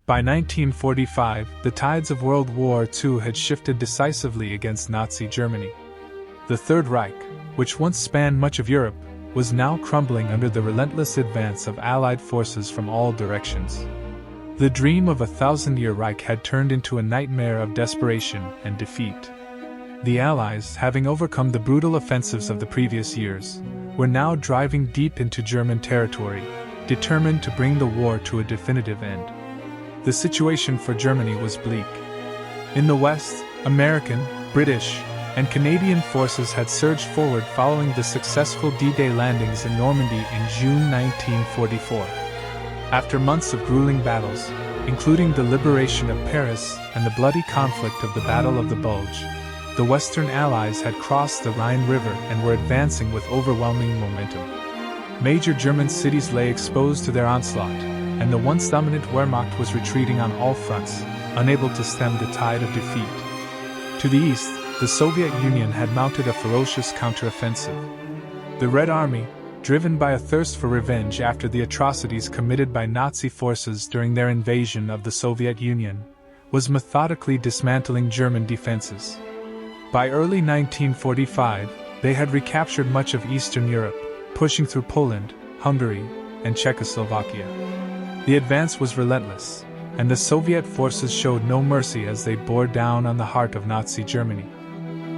By 1945, the tides of World War II had shifted decisively against Nazi Germany. The Third Reich, which once spanned much of Europe, was now crumbling under the relentless advance of Allied forces from all directions. The dream of a thousand-year Reich had turned into a nightmare of desperation and defeat. The Allies, having overcome the brutal offensives of the previous years, were now driving deep into German territory, determined to bring the war to a definitive end. The situation for Germany was bleak. In the West, American, British, and Canadian forces had surged forward following the successful D-Day landings in Normandy in June 1944. After months of grueling battles, including the liberation of Paris and the bloody conflict of the Battle of the Bulge, the Western Allies had crossed the Rhine River and were advancing with overwhelming momentum. Major German cities lay exposed to their onslaught, and the once dominant Wehrmacht was retreating on all fronts, unable to stem the tide of defeat. To the east, the Soviet Union had mounted a ferocious counteroffensive. The Red Army, driven by a thirst for revenge after the atrocities committed by Nazi forces during their invasion of the Soviet Union, was methodically dismantling German defenses. By early 1945, they had recaptured much of Eastern Europe, pushing through Poland, Hungary, and Czechoslovakia. The advance was relentless, and the Soviet forces showed no mercy as they bore down on the heart of Nazi Germany.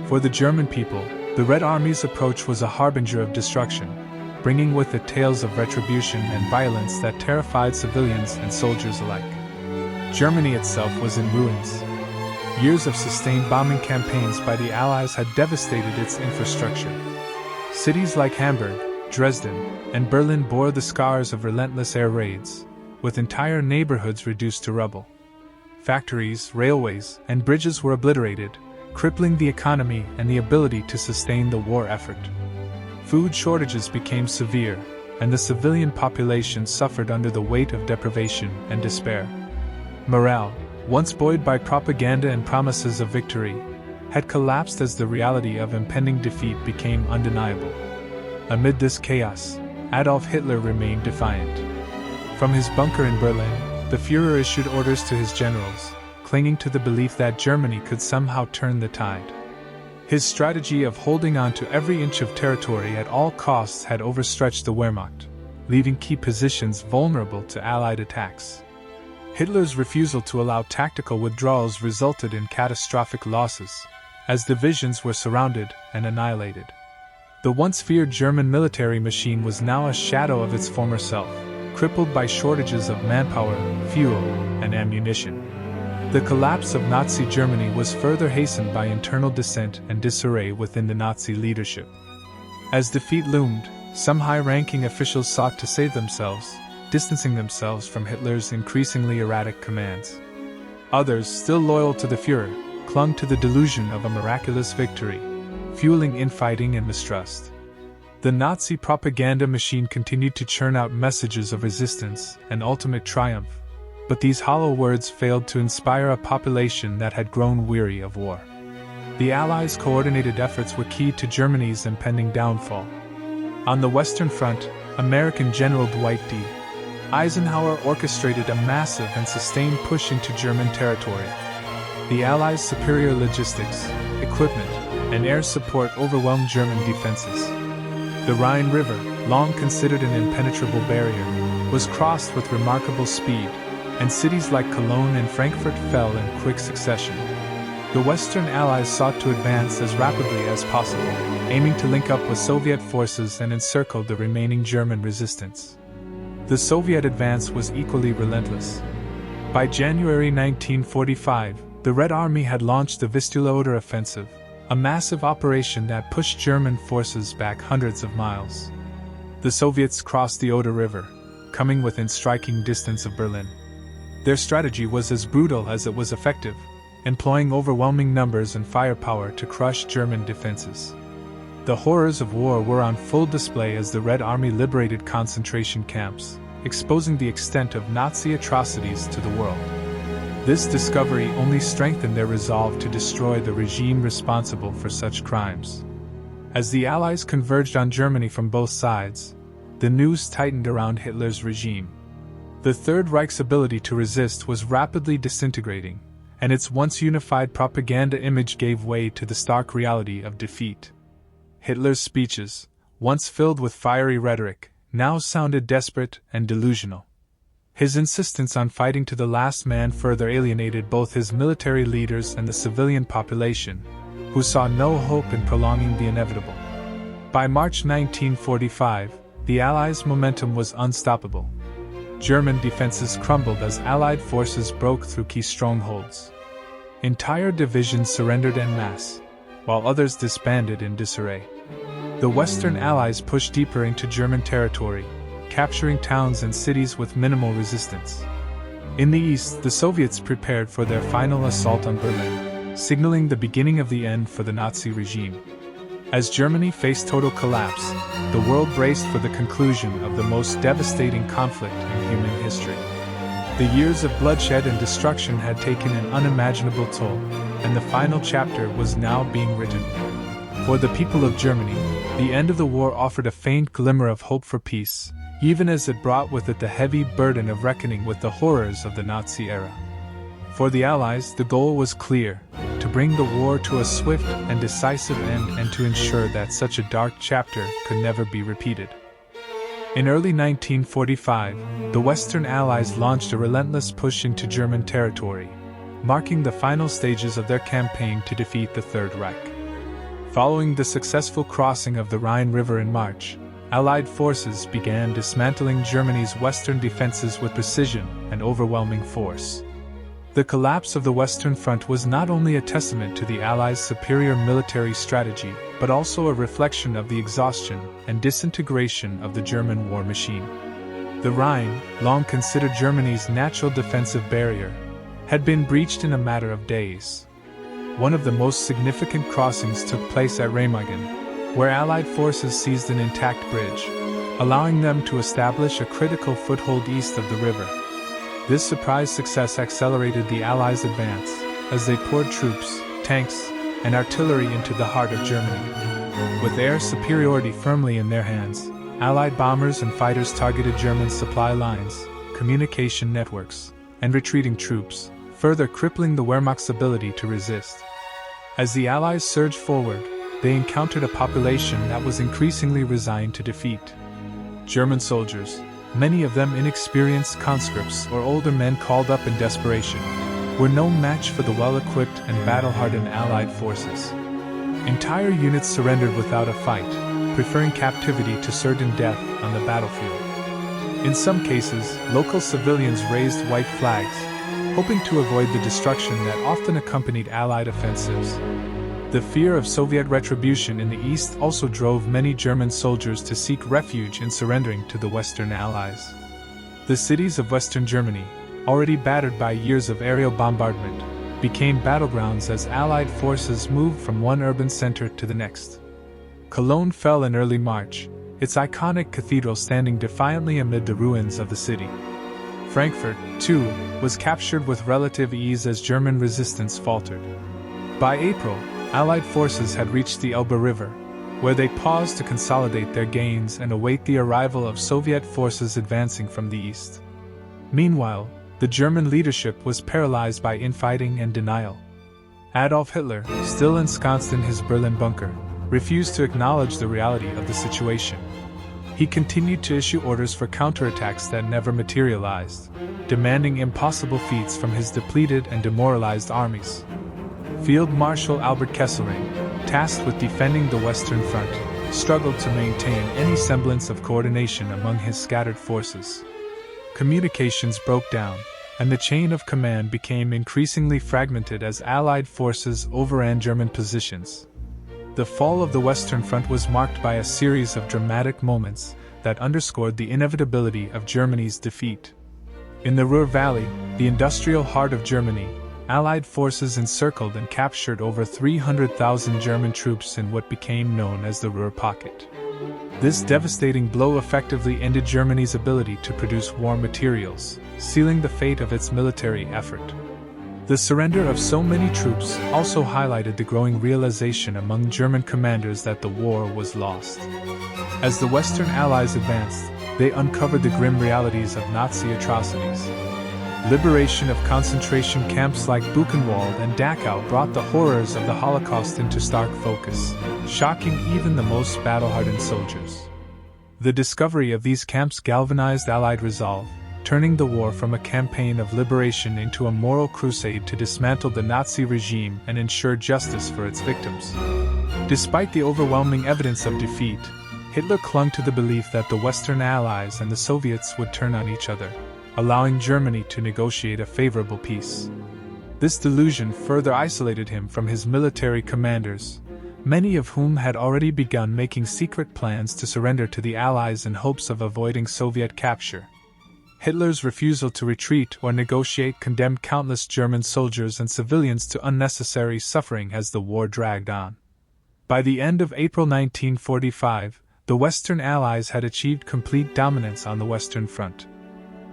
For the German people, the Red Army's approach was a harbinger of destruction, bringing with it tales of retribution and violence that terrified civilians and soldiers alike. Germany itself was in ruins. Years of sustained bombing campaigns by the Allies had devastated its infrastructure. Cities like Hamburg, Dresden, and Berlin bore the scars of relentless air raids, with entire neighborhoods reduced to rubble. Factories, railways, and bridges were obliterated, crippling the economy and the ability to sustain the war effort. Food shortages became severe, and the civilian population suffered under the weight of deprivation and despair. Morale, once buoyed by propaganda and promises of victory, had collapsed as the reality of impending defeat became undeniable. Amid this chaos, Adolf Hitler remained defiant. From his bunker in Berlin, the Führer issued orders to his generals, clinging to the belief that Germany could somehow turn the tide. His strategy of holding on to every inch of territory at all costs had overstretched the Wehrmacht, leaving key positions vulnerable to Allied attacks. Hitler's refusal to allow tactical withdrawals resulted in catastrophic losses, as divisions were surrounded and annihilated. The once feared German military machine was now a shadow of its former self, crippled by shortages of manpower, fuel, and ammunition. The collapse of Nazi Germany was further hastened by internal dissent and disarray within the Nazi leadership. As defeat loomed, some high-ranking officials sought to save themselves, distancing themselves from Hitler's increasingly erratic commands. Others, still loyal to the Führer, clung to the delusion of a miraculous victory, fueling infighting and mistrust. The Nazi propaganda machine continued to churn out messages of resistance and ultimate triumph, but these hollow words failed to inspire a population that had grown weary of war. The Allies' coordinated efforts were key to Germany's impending downfall. On the Western Front, American General Dwight D. Eisenhower orchestrated a massive and sustained push into German territory. The Allies' superior logistics, equipment, and air support overwhelmed German defenses. The Rhine River, long considered an impenetrable barrier, was crossed with remarkable speed, and cities like Cologne and Frankfurt fell in quick succession. The Western Allies sought to advance as rapidly as possible, aiming to link up with Soviet forces and encircle the remaining German resistance. The Soviet advance was equally relentless. By January 1945, the Red Army had launched the Vistula-Oder offensive, a massive operation that pushed German forces back hundreds of miles. The Soviets crossed the Oder River, coming within striking distance of Berlin. Their strategy was as brutal as it was effective, employing overwhelming numbers and firepower to crush German defenses. The horrors of war were on full display as the Red Army liberated concentration camps, exposing the extent of Nazi atrocities to the world. This discovery only strengthened their resolve to destroy the regime responsible for such crimes. As the Allies converged on Germany from both sides, the noose tightened around Hitler's regime. The Third Reich's ability to resist was rapidly disintegrating, and its once unified propaganda image gave way to the stark reality of defeat. Hitler's speeches, once filled with fiery rhetoric, now sounded desperate and delusional. His insistence on fighting to the last man further alienated both his military leaders and the civilian population, who saw no hope in prolonging the inevitable. By March 1945, the Allies' momentum was unstoppable. German defenses crumbled as Allied forces broke through key strongholds. Entire divisions surrendered en masse, while others disbanded in disarray. The Western Allies pushed deeper into German territory, capturing towns and cities with minimal resistance. In the east, the Soviets prepared for their final assault on Berlin, signaling the beginning of the end for the Nazi regime. As Germany faced total collapse, the world braced for the conclusion of the most devastating conflict in human history. The years of bloodshed and destruction had taken an unimaginable toll, and the final chapter was now being written. For the people of Germany, the end of the war offered a faint glimmer of hope for peace, even as it brought with it the heavy burden of reckoning with the horrors of the Nazi era. For the Allies, the goal was clear: to bring the war to a swift and decisive end and to ensure that such a dark chapter could never be repeated. In early 1945, the Western Allies launched a relentless push into German territory, marking the final stages of their campaign to defeat the Third Reich. Following the successful crossing of the Rhine River in March, Allied forces began dismantling Germany's western defenses with precision and overwhelming force. The collapse of the Western Front was not only a testament to the Allies' superior military strategy, but also a reflection of the exhaustion and disintegration of the German war machine. The Rhine, long considered Germany's natural defensive barrier, had been breached in a matter of days. One of the most significant crossings took place at Remagen, where Allied forces seized an intact bridge, allowing them to establish a critical foothold east of the river. This surprise success accelerated the Allies' advance, as they poured troops, tanks, and artillery into the heart of Germany. With air superiority firmly in their hands, Allied bombers and fighters targeted German supply lines, communication networks, and retreating troops, further crippling the Wehrmacht's ability to resist. As the Allies surged forward, they encountered a population that was increasingly resigned to defeat. German soldiers, many of them inexperienced conscripts or older men called up in desperation, were no match for the well-equipped and battle-hardened Allied forces. Entire units surrendered without a fight, preferring captivity to certain death on the battlefield. In some cases, local civilians raised white flags, hoping to avoid the destruction that often accompanied Allied offensives. The fear of Soviet retribution in the east also drove many German soldiers to seek refuge in surrendering to the Western Allies. The cities of Western Germany, already battered by years of aerial bombardment, became battlegrounds as Allied forces moved from one urban center to the next. Cologne fell in early March, its iconic cathedral standing defiantly amid the ruins of the city. Frankfurt, too, was captured with relative ease as German resistance faltered. By April, Allied forces had reached the Elbe River, where they paused to consolidate their gains and await the arrival of Soviet forces advancing from the east. Meanwhile, the German leadership was paralyzed by infighting and denial. Adolf Hitler, still ensconced in his Berlin bunker, refused to acknowledge the reality of the situation. He continued to issue orders for counterattacks that never materialized, demanding impossible feats from his depleted and demoralized armies. Field Marshal Albert Kesselring, tasked with defending the Western Front, struggled to maintain any semblance of coordination among his scattered forces. Communications broke down, and the chain of command became increasingly fragmented as Allied forces overran German positions. The fall of the Western Front was marked by a series of dramatic moments that underscored the inevitability of Germany's defeat. In the Ruhr Valley, the industrial heart of Germany, Allied forces encircled and captured over 300,000 German troops in what became known as the Ruhr Pocket. This devastating blow effectively ended Germany's ability to produce war materials, sealing the fate of its military effort. The surrender of so many troops also highlighted the growing realization among German commanders that the war was lost. As the Western Allies advanced, they uncovered the grim realities of Nazi atrocities. Liberation of concentration camps like Buchenwald and Dachau brought the horrors of the Holocaust into stark focus, shocking even the most battle-hardened soldiers. The discovery of these camps galvanized Allied resolve, turning the war from a campaign of liberation into a moral crusade to dismantle the Nazi regime and ensure justice for its victims. Despite the overwhelming evidence of defeat, Hitler clung to the belief that the Western Allies and the Soviets would turn on each other, allowing Germany to negotiate a favorable peace. This delusion further isolated him from his military commanders, many of whom had already begun making secret plans to surrender to the Allies in hopes of avoiding Soviet capture. Hitler's refusal to retreat or negotiate condemned countless German soldiers and civilians to unnecessary suffering as the war dragged on. By the end of April 1945, the Western Allies had achieved complete dominance on the Western Front.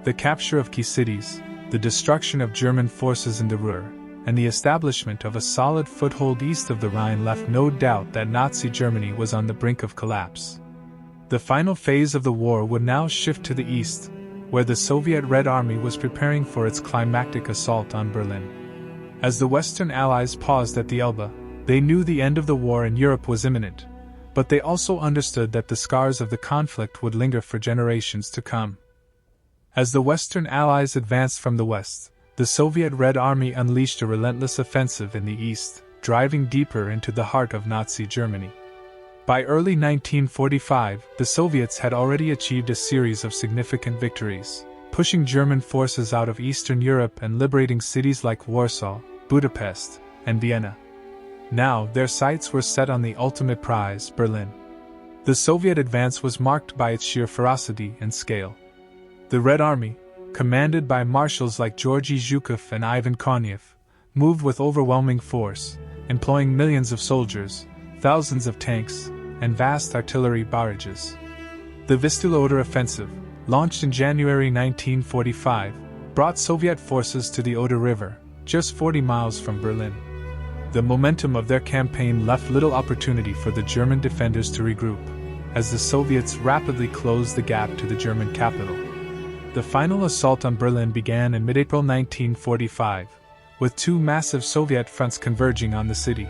The capture of key cities, the destruction of German forces in the Ruhr, and the establishment of a solid foothold east of the Rhine left no doubt that Nazi Germany was on the brink of collapse. The final phase of the war would now shift to the east, where the Soviet Red Army was preparing for its climactic assault on Berlin. As the Western Allies paused at the Elbe, they knew the end of the war in Europe was imminent, but they also understood that the scars of the conflict would linger for generations to come. As the Western Allies advanced from the west, the Soviet Red Army unleashed a relentless offensive in the east, driving deeper into the heart of Nazi Germany. By early 1945, the Soviets had already achieved a series of significant victories, pushing German forces out of Eastern Europe and liberating cities like Warsaw, Budapest, and Vienna. Now, their sights were set on the ultimate prize, Berlin. The Soviet advance was marked by its sheer ferocity and scale. The Red Army, commanded by marshals like Georgy Zhukov and Ivan Konev, moved with overwhelming force, employing millions of soldiers, thousands of tanks, and vast artillery barrages. The Vistula-Oder offensive, launched in January 1945, brought Soviet forces to the Oder River, just 40 miles from Berlin. The momentum of their campaign left little opportunity for the German defenders to regroup, as the Soviets rapidly closed the gap to the German capital. The final assault on Berlin began in mid-April 1945, with two massive Soviet fronts converging on the city.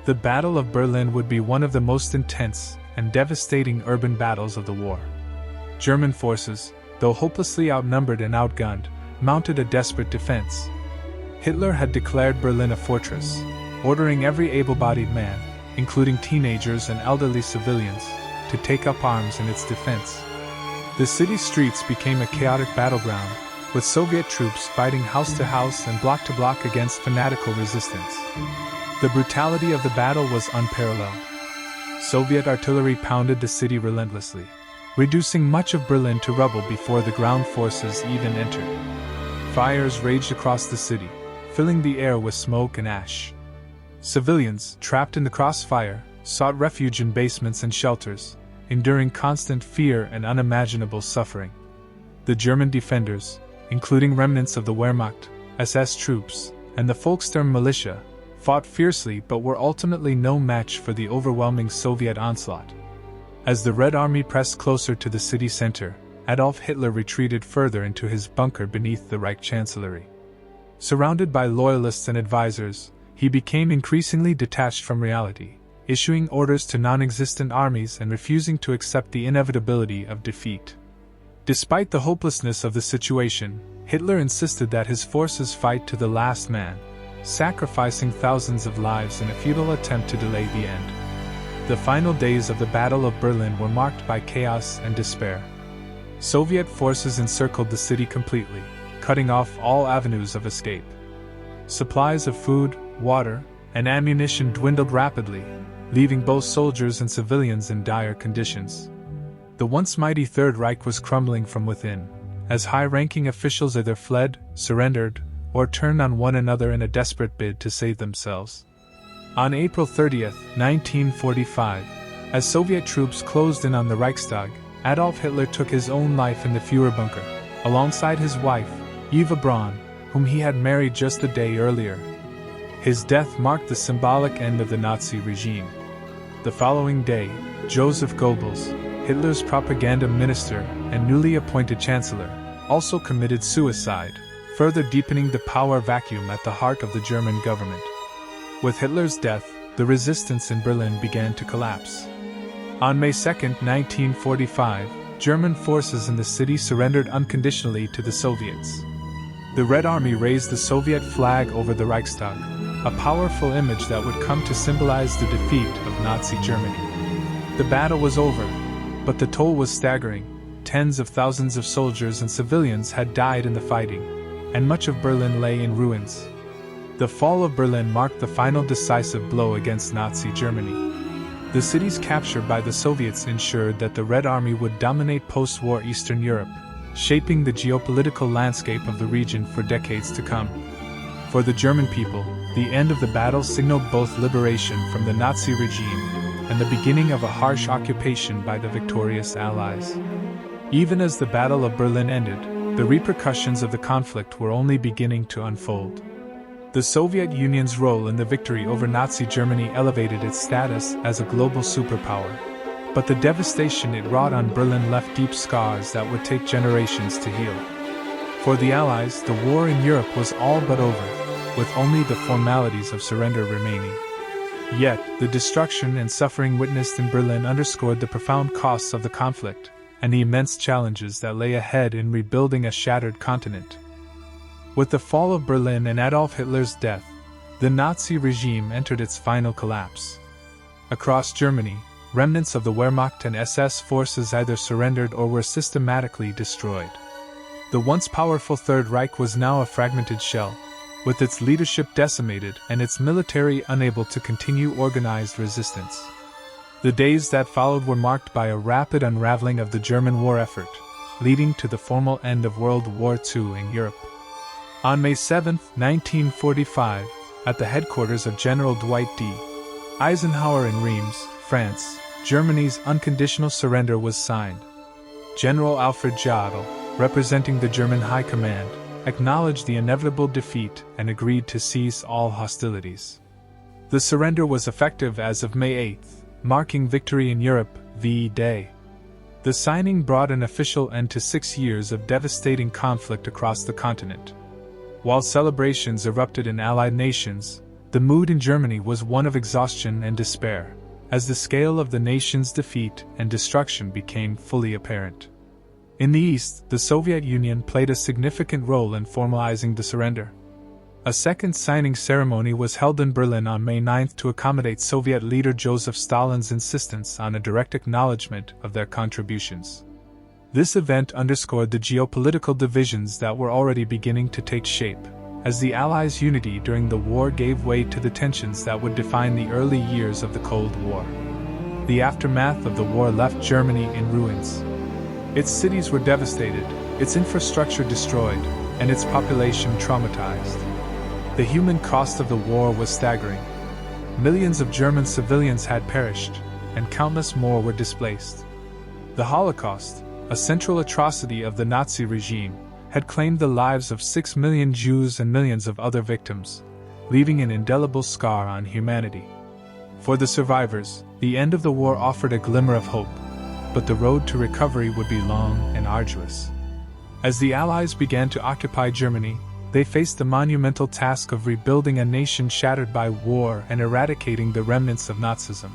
The Battle of Berlin would be one of the most intense and devastating urban battles of the war. German forces, though hopelessly outnumbered and outgunned, mounted a desperate defense. Hitler had declared Berlin a fortress, ordering every able-bodied man, including teenagers and elderly civilians, to take up arms in its defense. The city's streets became a chaotic battleground, with Soviet troops fighting house to house and block to block against fanatical resistance. The brutality of the battle was unparalleled. Soviet artillery pounded the city relentlessly, reducing much of Berlin to rubble before the ground forces even entered. Fires raged across the city, filling the air with smoke and ash. Civilians, trapped in the crossfire, sought refuge in basements and shelters, enduring constant fear and unimaginable suffering. The German defenders, including remnants of the Wehrmacht, SS troops, and the Volkssturm militia, fought fiercely but were ultimately no match for the overwhelming Soviet onslaught. As the Red Army pressed closer to the city center, Adolf Hitler retreated further into his bunker beneath the Reich Chancellery. Surrounded by loyalists and advisors, he became increasingly detached from reality, issuing orders to non-existent armies and refusing to accept the inevitability of defeat. Despite the hopelessness of the situation, Hitler insisted that his forces fight to the last man, sacrificing thousands of lives in a futile attempt to delay the end. The final days of the Battle of Berlin were marked by chaos and despair. Soviet forces encircled the city completely, cutting off all avenues of escape. Supplies of food, water, and ammunition dwindled rapidly, leaving both soldiers and civilians in dire conditions. The once mighty Third Reich was crumbling from within, as high-ranking officials either fled, surrendered, or turned on one another in a desperate bid to save themselves. On April 30, 1945, as Soviet troops closed in on the Reichstag, Adolf Hitler took his own life in the Führerbunker, alongside his wife, Eva Braun, whom he had married just a day earlier. His death marked the symbolic end of the Nazi regime. The following day, Joseph Goebbels, Hitler's propaganda minister and newly appointed chancellor, also committed suicide, further deepening the power vacuum at the heart of the German government. With Hitler's death, the resistance in Berlin began to collapse. On May 2, 1945, German forces in the city surrendered unconditionally to the Soviets. The Red Army raised the Soviet flag over the Reichstag, a powerful image that would come to symbolize the defeat of Nazi Germany. The battle was over, but the toll was staggering. Tens of thousands of soldiers and civilians had died in the fighting, and much of Berlin lay in ruins. The fall of Berlin marked the final decisive blow against Nazi Germany. The city's capture by the Soviets ensured that the Red Army would dominate post-war Eastern Europe, shaping the geopolitical landscape of the region for decades to come. For the German people, the end of the battle signaled both liberation from the Nazi regime and the beginning of a harsh occupation by the victorious Allies. Even as the Battle of Berlin ended, the repercussions of the conflict were only beginning to unfold. The Soviet Union's role in the victory over Nazi Germany elevated its status as a global superpower. But the devastation it wrought on Berlin left deep scars that would take generations to heal. For the Allies, the war in Europe was all but over, with only the formalities of surrender remaining. Yet, the destruction and suffering witnessed in Berlin underscored the profound costs of the conflict and the immense challenges that lay ahead in rebuilding a shattered continent. With the fall of Berlin and Adolf Hitler's death, the Nazi regime entered its final collapse. Across Germany, remnants of the Wehrmacht and SS forces either surrendered or were systematically destroyed. The once powerful Third Reich was now a fragmented shell, with its leadership decimated and its military unable to continue organized resistance. The days that followed were marked by a rapid unraveling of the German war effort, leading to the formal end of World War II in Europe. On May 7, 1945, at the headquarters of General Dwight D. Eisenhower in Reims, France, Germany's unconditional surrender was signed. General Alfred Jodl, representing the German High Command, acknowledged the inevitable defeat and agreed to cease all hostilities. The surrender was effective as of May 8, marking victory in Europe, D-Day. The signing brought an official end to 6 years of devastating conflict across the continent. While celebrations erupted in Allied nations, the mood in Germany was one of exhaustion and despair, as the scale of the nation's defeat and destruction became fully apparent. In the East, the Soviet Union played a significant role in formalizing the surrender. A second signing ceremony was held in Berlin on May 9 to accommodate Soviet leader Joseph Stalin's insistence on a direct acknowledgement of their contributions. This event underscored the geopolitical divisions that were already beginning to take shape, as the Allies' unity during the war gave way to the tensions that would define the early years of the Cold War. The aftermath of the war left Germany in ruins. Its cities were devastated, its infrastructure destroyed, and its population traumatized. The human cost of the war was staggering. Millions of German civilians had perished, and countless more were displaced. The Holocaust, a central atrocity of the Nazi regime, had claimed the lives of 6 million Jews and millions of other victims, leaving an indelible scar on humanity. For the survivors, the end of the war offered a glimmer of hope, but the road to recovery would be long and arduous. As the Allies began to occupy Germany, they faced the monumental task of rebuilding a nation shattered by war and eradicating the remnants of Nazism.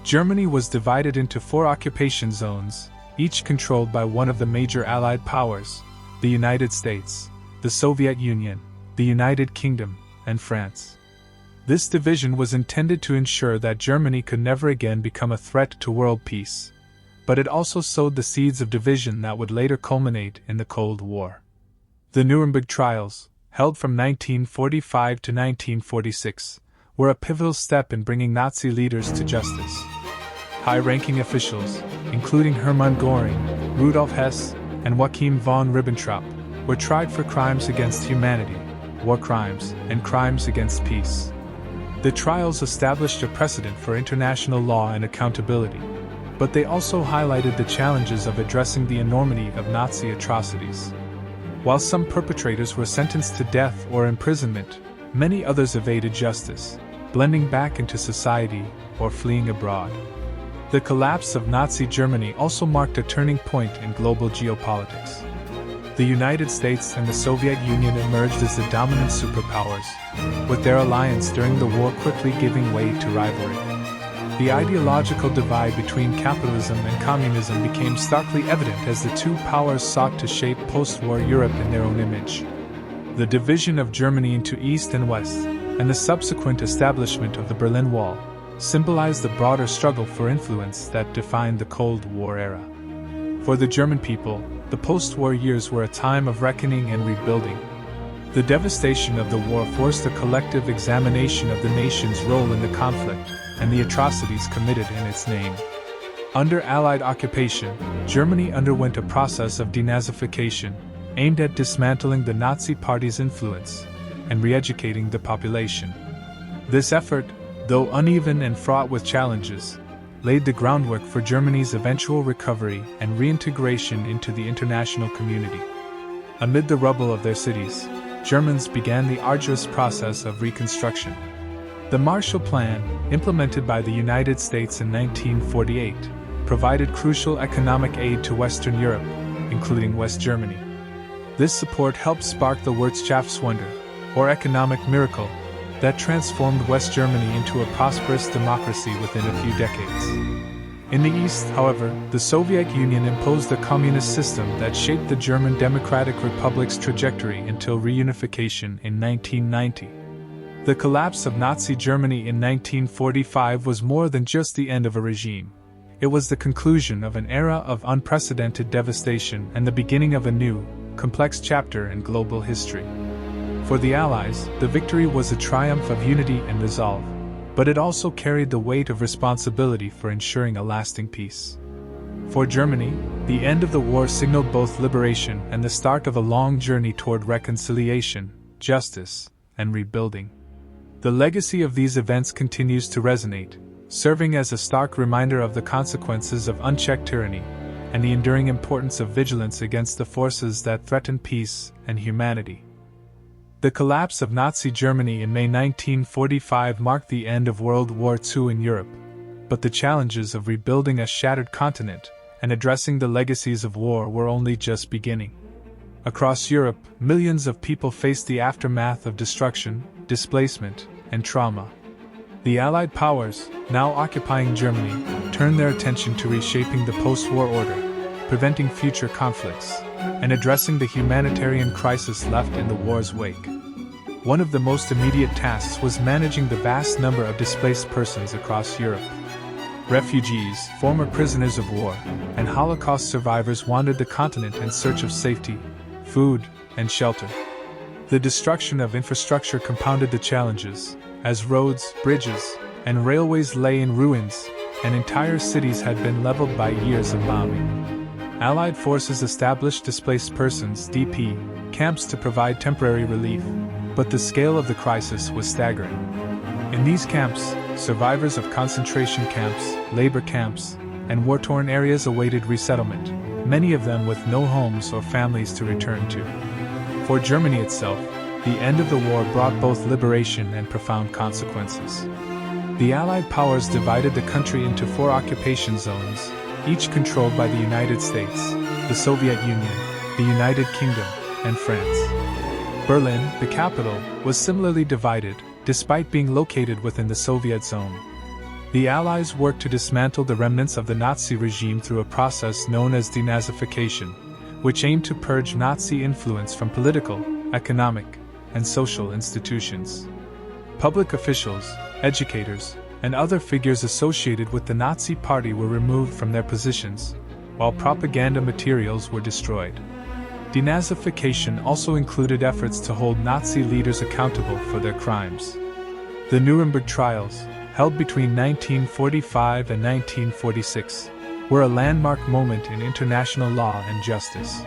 Germany was divided into 4 occupation zones, each controlled by one of the major Allied powers: the United States, the Soviet Union, the United Kingdom, and France. This division was intended to ensure that Germany could never again become a threat to world peace, but it also sowed the seeds of division that would later culminate in the Cold War. The Nuremberg trials, held from 1945 to 1946, were a pivotal step in bringing Nazi leaders to justice. High-ranking officials, including Hermann Göring, Rudolf Hess, and Joachim von Ribbentrop, were tried for crimes against humanity, war crimes, and crimes against peace. The trials established a precedent for international law and accountability, but they also highlighted the challenges of addressing the enormity of Nazi atrocities. While some perpetrators were sentenced to death or imprisonment, many others evaded justice, blending back into society or fleeing abroad. The collapse of Nazi Germany also marked a turning point in global geopolitics. The United States and the Soviet Union emerged as the dominant superpowers, with their alliance during the war quickly giving way to rivalry. The ideological divide between capitalism and communism became starkly evident as the two powers sought to shape post-war Europe in their own image. The division of Germany into East and West, and the subsequent establishment of the Berlin Wall, symbolized the broader struggle for influence that defined the Cold War era. For the German people, the post-war years were a time of reckoning and rebuilding. The devastation of the war forced a collective examination of the nation's role in the conflict and the atrocities committed in its name. Under Allied occupation, Germany underwent a process of denazification, aimed at dismantling the Nazi Party's influence and re-educating the population. This effort, though uneven and fraught with challenges, laid the groundwork for Germany's eventual recovery and reintegration into the international community. Amid the rubble of their cities, Germans began the arduous process of reconstruction. The Marshall Plan, implemented by the United States in 1948, provided crucial economic aid to Western Europe, including West Germany. This support helped spark the Wirtschaftswunder, or economic miracle, that transformed West Germany into a prosperous democracy within a few decades. In the East, however, the Soviet Union imposed a communist system that shaped the German Democratic Republic's trajectory until reunification in 1990. The collapse of Nazi Germany in 1945 was more than just the end of a regime. It was the conclusion of an era of unprecedented devastation and the beginning of a new, complex chapter in global history. For the Allies, the victory was a triumph of unity and resolve, but it also carried the weight of responsibility for ensuring a lasting peace. For Germany, the end of the war signaled both liberation and the start of a long journey toward reconciliation, justice, and rebuilding. The legacy of these events continues to resonate, serving as a stark reminder of the consequences of unchecked tyranny and the enduring importance of vigilance against the forces that threaten peace and humanity. The collapse of Nazi Germany in May 1945 marked the end of World War II in Europe, but the challenges of rebuilding a shattered continent and addressing the legacies of war were only just beginning. Across Europe, millions of people faced the aftermath of destruction, displacement, and trauma. The Allied powers, now occupying Germany, turned their attention to reshaping the post-war order, preventing future conflicts, and addressing the humanitarian crisis left in the war's wake. One of the most immediate tasks was managing the vast number of displaced persons across Europe. Refugees, former prisoners of war, and Holocaust survivors wandered the continent in search of safety, food, and shelter. The destruction of infrastructure compounded the challenges, as roads, bridges, and railways lay in ruins, and entire cities had been leveled by years of bombing. Allied forces established displaced persons (DP) camps to provide temporary relief, but the scale of the crisis was staggering. In these camps, survivors of concentration camps, labor camps, and war-torn areas awaited resettlement, many of them with no homes or families to return to. For Germany itself, the end of the war brought both liberation and profound consequences. The Allied powers divided the country into 4 occupation zones, each controlled by the United States, the Soviet Union, the United Kingdom, and France. Berlin, the capital, was similarly divided, despite being located within the Soviet zone. The Allies worked to dismantle the remnants of the Nazi regime through a process known as denazification, which aimed to purge Nazi influence from political, economic, and social institutions. Public officials, educators, and other figures associated with the Nazi Party were removed from their positions, while propaganda materials were destroyed. Denazification also included efforts to hold Nazi leaders accountable for their crimes. The Nuremberg trials, held between 1945 and 1946, were a landmark moment in international law and justice.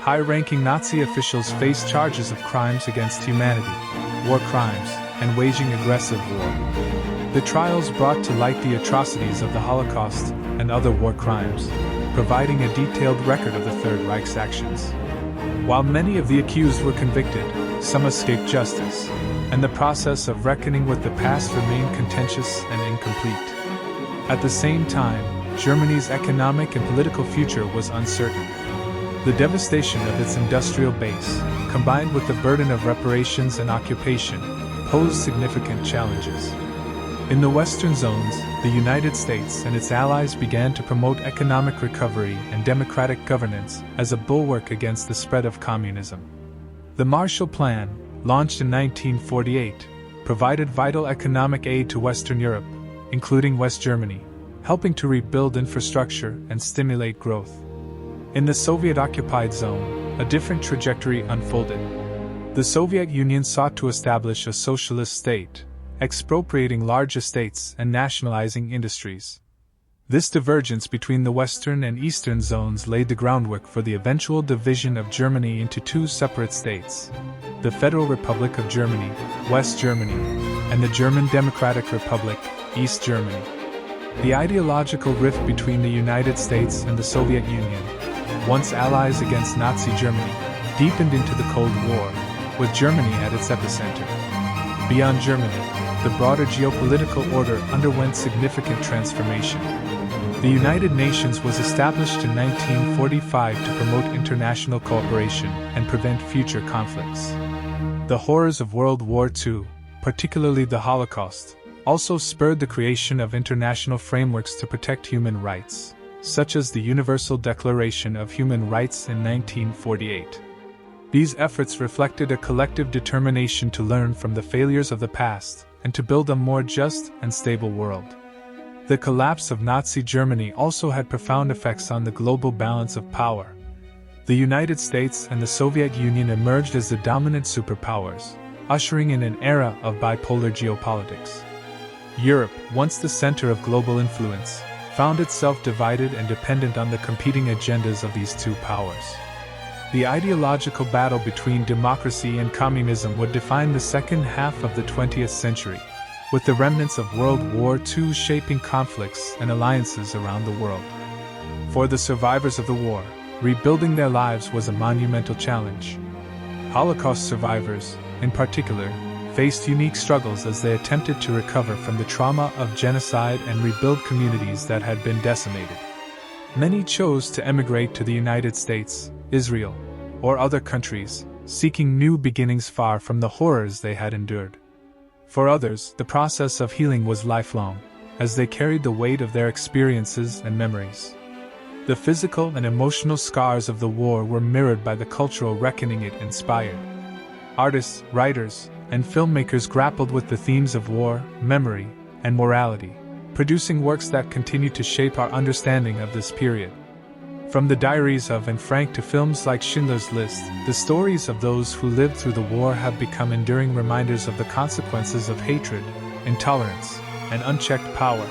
High-ranking Nazi officials faced charges of crimes against humanity, war crimes, and waging aggressive war. The trials brought to light the atrocities of the Holocaust and other war crimes, providing a detailed record of the Third Reich's actions. While many of the accused were convicted, some escaped justice, and the process of reckoning with the past remained contentious and incomplete. At the same time, Germany's economic and political future was uncertain. The devastation of its industrial base, combined with the burden of reparations and occupation, posed significant challenges. In the Western zones, the United States and its allies began to promote economic recovery and democratic governance as a bulwark against the spread of communism. The Marshall Plan, launched in 1948, provided vital economic aid to Western Europe, including West Germany, helping to rebuild infrastructure and stimulate growth. In the Soviet-occupied zone, a different trajectory unfolded. The Soviet Union sought to establish a socialist state, expropriating large estates and nationalizing industries. This divergence between the Western and Eastern zones laid the groundwork for the eventual division of Germany into two separate states: the Federal Republic of Germany, West Germany, and the German Democratic Republic, East Germany. The ideological rift between the United States and the Soviet Union, once allies against Nazi Germany, deepened into the Cold War, with Germany at its epicenter. Beyond Germany, the broader geopolitical order underwent significant transformation. The United Nations was established in 1945 to promote international cooperation and prevent future conflicts. The horrors of World War II, particularly the Holocaust, also spurred the creation of international frameworks to protect human rights, such as the Universal Declaration of Human Rights in 1948. These efforts reflected a collective determination to learn from the failures of the past and to build a more just and stable world. The collapse of Nazi Germany also had profound effects on the global balance of power. The United States and the Soviet Union emerged as the dominant superpowers, ushering in an era of bipolar geopolitics. Europe, once the center of global influence, found itself divided and dependent on the competing agendas of these two powers. The ideological battle between democracy and communism would define the second half of the 20th century, with the remnants of World War II shaping conflicts and alliances around the world. For the survivors of the war, rebuilding their lives was a monumental challenge. Holocaust survivors, in particular, faced unique struggles as they attempted to recover from the trauma of genocide and rebuild communities that had been decimated. Many chose to emigrate to the United States, Israel, or other countries, seeking new beginnings far from the horrors they had endured. For others, the process of healing was lifelong, as they carried the weight of their experiences and memories. The physical and emotional scars of the war were mirrored by the cultural reckoning it inspired. Artists, writers, and filmmakers grappled with the themes of war, memory, and morality, producing works that continue to shape our understanding of this period. From the diaries of Anne Frank to films like Schindler's List, the stories of those who lived through the war have become enduring reminders of the consequences of hatred, intolerance, and unchecked power.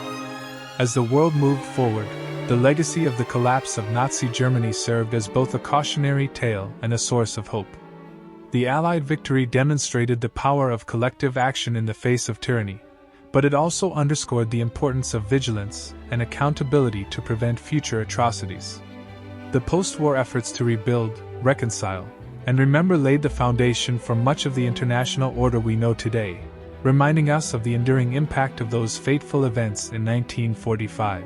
As the world moved forward, the legacy of the collapse of Nazi Germany served as both a cautionary tale and a source of hope. The Allied victory demonstrated the power of collective action in the face of tyranny, but it also underscored the importance of vigilance and accountability to prevent future atrocities. The post-war efforts to rebuild, reconcile, and remember laid the foundation for much of the international order we know today, reminding us of the enduring impact of those fateful events in 1945.